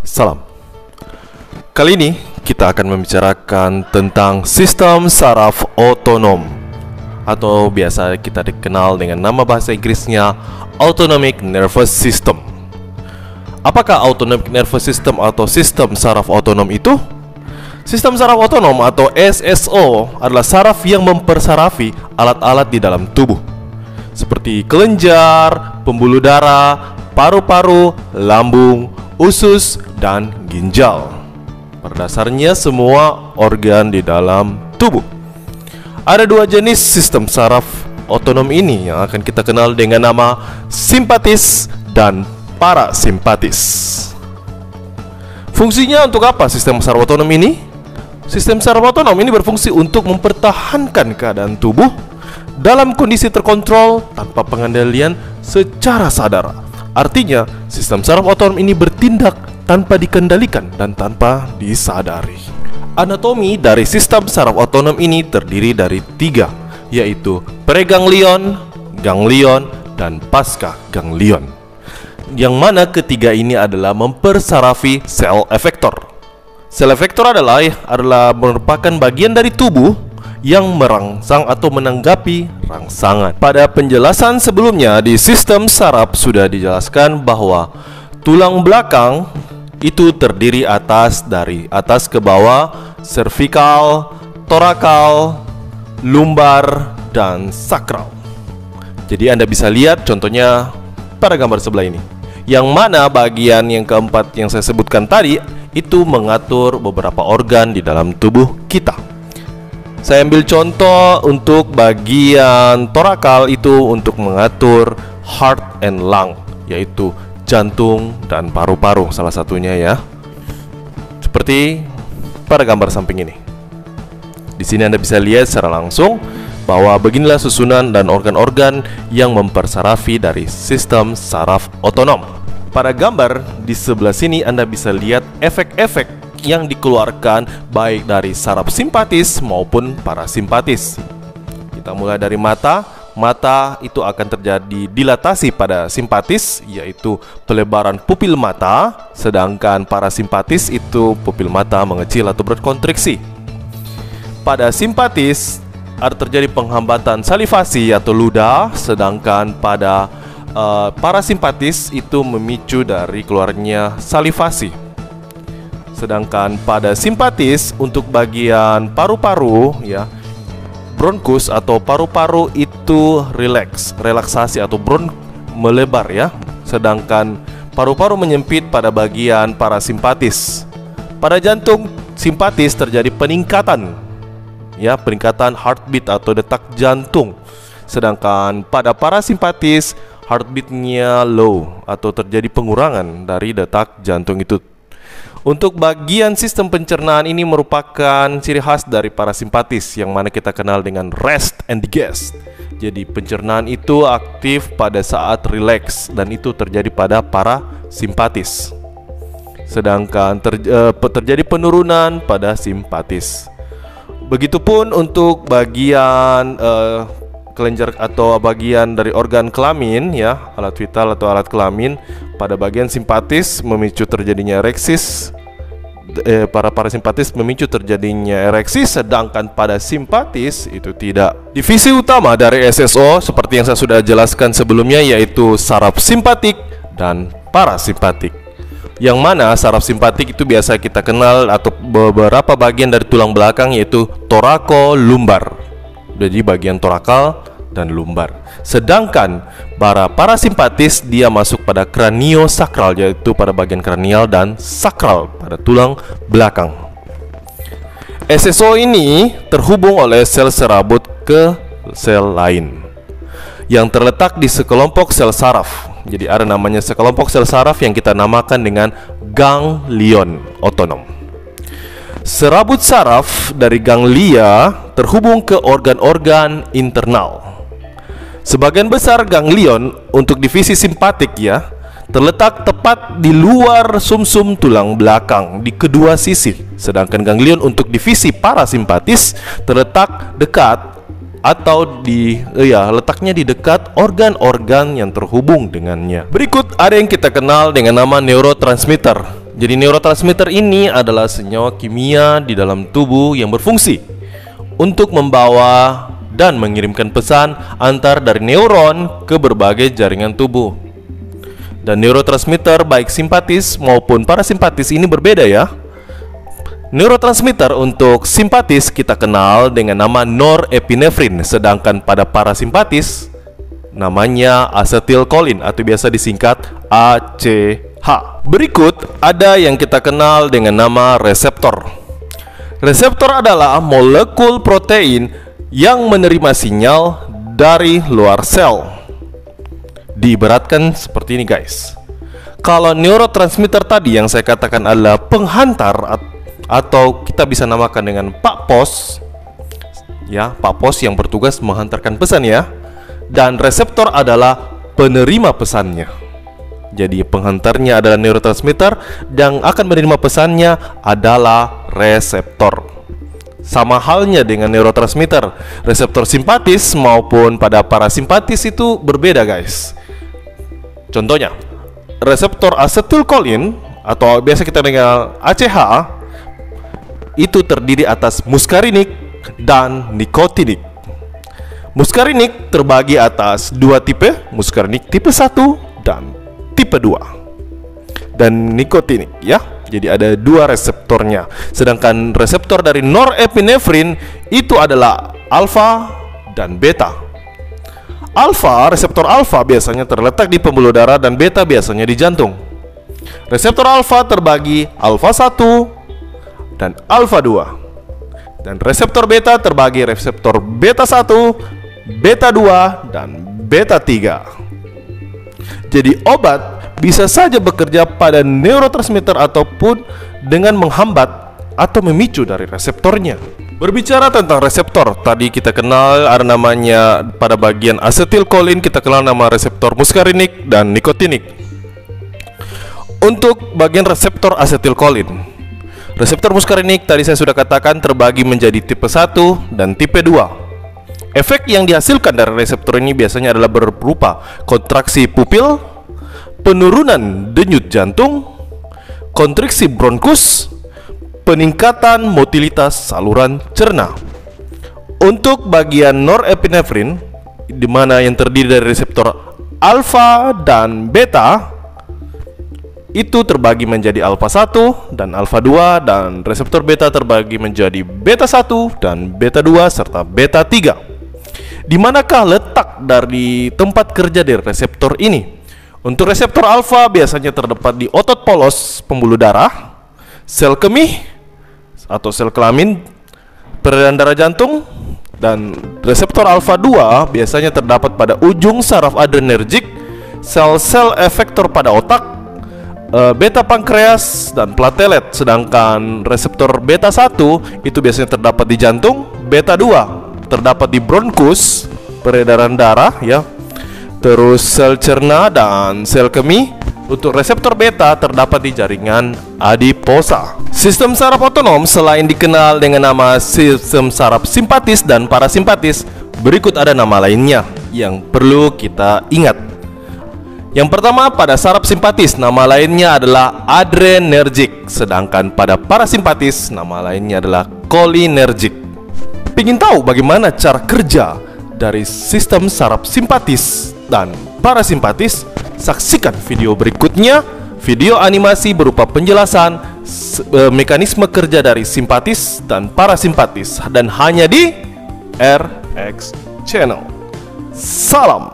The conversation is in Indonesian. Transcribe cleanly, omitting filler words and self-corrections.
Salam. Kali ini kita akan membicarakan tentang sistem saraf otonom, atau biasa kita dikenal dengan nama bahasa Inggrisnya Autonomic Nervous System. Apakah Autonomic Nervous System atau sistem saraf otonom itu? Sistem saraf otonom atau SSO adalah saraf yang mempersarafi alat-alat di dalam tubuh, seperti kelenjar, pembuluh darah, paru-paru, lambung, usus, dan ginjal. Pada dasarnya semua organ di dalam tubuh. Ada dua jenis sistem saraf otonom ini yang akan kita kenal dengan nama simpatis dan parasimpatis. Fungsinya untuk apa sistem saraf otonom ini? Sistem saraf otonom ini berfungsi untuk mempertahankan keadaan tubuh dalam kondisi terkontrol tanpa pengendalian secara sadar. Artinya, sistem saraf otonom ini bertindak tanpa dikendalikan dan tanpa disadari. Anatomi dari sistem saraf otonom ini terdiri dari tiga, yaitu preganglion, ganglion, dan pasca ganglion. Yang mana ketiga ini adalah mempersarafi sel efektor. Sel efektor adalah merupakan bagian dari tubuh yang merangsang atau menanggapi rangsangan. Pada penjelasan sebelumnya di sistem saraf sudah dijelaskan bahwa tulang belakang itu terdiri dari atas ke bawah, cervical, thoracal, lumbar, dan sakral. Jadi Anda bisa lihat contohnya pada gambar sebelah ini, yang mana bagian yang keempat yang saya sebutkan tadi itu mengatur beberapa organ di dalam tubuh kita. Saya ambil contoh untuk bagian thoracal itu untuk mengatur heart and lung, yaitu jantung dan paru-paru salah satunya ya. Seperti pada gambar samping ini. Di sini Anda bisa lihat secara langsung bahwa beginilah susunan dan organ-organ yang mempersarafi dari sistem saraf otonom. Pada gambar di sebelah sini Anda bisa lihat efek-efek yang dikeluarkan baik dari saraf simpatis maupun parasimpatis. Kita mulai dari mata. Mata itu akan terjadi dilatasi pada simpatis, yaitu pelebaran pupil mata, sedangkan parasimpatis itu pupil mata mengecil atau berkontriksi. Pada simpatis ada terjadi penghambatan salivasi atau ludah, sedangkan pada parasimpatis itu memicu dari keluarnya salivasi. Sedangkan pada simpatis untuk bagian paru-paru ya, bronkus atau paru-paru itu relaksasi atau melebar ya. Sedangkan paru-paru menyempit pada bagian parasimpatis. Pada jantung simpatis terjadi peningkatan ya, peningkatan heartbeat atau detak jantung. Sedangkan pada parasimpatis heartbeatnya low atau terjadi pengurangan dari detak jantung itu. Untuk bagian sistem pencernaan ini merupakan ciri khas dari parasimpatis, yang mana kita kenal dengan rest and digest. Jadi pencernaan itu aktif pada saat relax, dan itu terjadi pada parasimpatis. Sedangkan terjadi penurunan pada simpatis. Begitupun untuk bagian kelenjar atau bagian dari organ kelamin ya, alat vital atau alat kelamin. Pada bagian simpatis memicu terjadinya ereksis, para parasimpatis memicu terjadinya ereksi, sedangkan pada simpatis itu tidak. Divisi utama dari SSO seperti yang saya sudah jelaskan sebelumnya, yaitu saraf simpatik dan parasimpatik. Yang mana saraf simpatik itu biasa kita kenal atau beberapa bagian dari tulang belakang, yaitu thoracolumbar. Jadi bagian thoracal dan lumbar. Sedangkan para parasimpatis dia masuk pada kraniosakral, yaitu pada bagian kranial, dan sakral pada tulang belakang. SSO ini terhubung oleh sel serabut ke sel lain yang terletak di sekelompok sel saraf. Jadi ada namanya sekelompok sel saraf yang kita namakan dengan ganglion otonom. Serabut saraf dari ganglia terhubung ke organ-organ internal. Sebagian besar ganglion untuk divisi simpatik ya, terletak tepat di luar sumsum tulang belakang di kedua sisi. Sedangkan ganglion untuk divisi parasimpatis terletak dekat atau letaknya di dekat organ-organ yang terhubung dengannya. Berikut ada yang kita kenal dengan nama neurotransmitter, Jadi neurotransmitter ini adalah senyawa kimia di dalam tubuh yang berfungsi untuk membawa dan mengirimkan pesan antar dari neuron ke berbagai jaringan tubuh. Dan neurotransmitter baik simpatis maupun parasimpatis ini berbeda ya. Neurotransmitter untuk simpatis kita kenal dengan nama norepinefrin, sedangkan pada parasimpatis namanya asetilkolin atau biasa disingkat ACH. Berikut ada yang kita kenal dengan nama reseptor. Reseptor adalah molekul protein yang menerima sinyal dari luar sel. Diibaratkan seperti ini guys. Kalau neurotransmitter tadi yang saya katakan adalah penghantar atau kita bisa namakan dengan Pak Pos, ya, Pak Pos yang bertugas menghantarkan pesan ya. Dan reseptor adalah penerima pesannya. Jadi penghantarnya adalah neurotransmitter dan akan menerima pesannya adalah reseptor. Sama halnya dengan neurotransmitter, reseptor simpatis maupun pada parasimpatis itu berbeda guys. Contohnya, reseptor asetilkolin atau biasa kita dengar ACH itu terdiri atas muskarinik dan nikotinik. Muskarinik terbagi atas dua tipe, muskarinik tipe 1 dan tipe 2. Dan nikotinik ya. Jadi ada dua reseptornya. Sedangkan reseptor dari norepinefrin itu adalah alfa dan beta. Reseptor alfa biasanya terletak di pembuluh darah dan beta biasanya di jantung. Reseptor alfa terbagi alfa 1 dan alfa 2. Dan reseptor beta terbagi reseptor beta 1, beta 2, dan beta 3. Jadi obat bisa saja bekerja pada neurotransmitter ataupun dengan menghambat atau memicu dari reseptornya. Berbicara tentang reseptor, tadi kita kenal ada namanya pada bagian asetilkolin, kita kenal nama reseptor muskarinik dan nikotinik. Untuk bagian reseptor asetilkolin, reseptor muskarinik tadi saya sudah katakan terbagi menjadi tipe 1 dan tipe 2. Efek yang dihasilkan dari reseptor ini biasanya adalah berupa kontraksi pupil, penurunan denyut jantung, kontriksi bronkus, peningkatan motilitas saluran cerna. Untuk bagian norepinefrin, di mana yang terdiri dari reseptor alfa dan beta, itu terbagi menjadi alfa 1 dan alfa 2, dan reseptor beta terbagi menjadi beta 1 dan beta 2 serta beta 3. Di manakah letak dari tempat kerja dari reseptor ini? Untuk reseptor alfa biasanya terdapat di otot polos pembuluh darah, sel kemih atau sel kelamin, peredaran darah jantung. Dan reseptor alfa 2 biasanya terdapat pada ujung saraf adrenergik, sel-sel efektor pada otak, beta pankreas dan platelet. Sedangkan reseptor beta 1 itu biasanya terdapat di jantung, beta 2 terdapat di bronkus, peredaran darah ya, terus sel cerna dan sel kemih. Untuk reseptor beta terdapat di jaringan adiposa. Sistem saraf otonom selain dikenal dengan nama sistem saraf simpatis dan parasimpatis, berikut ada nama lainnya yang perlu kita ingat. Yang pertama, pada saraf simpatis nama lainnya adalah adrenergik, sedangkan pada parasimpatis nama lainnya adalah kolinergik. Ingin tahu bagaimana cara kerja dari sistem saraf simpatis dan parasimpatis? Saksikan video berikutnya, video animasi berupa penjelasan mekanisme kerja dari simpatis dan parasimpatis, dan hanya di RX Channel. Salam.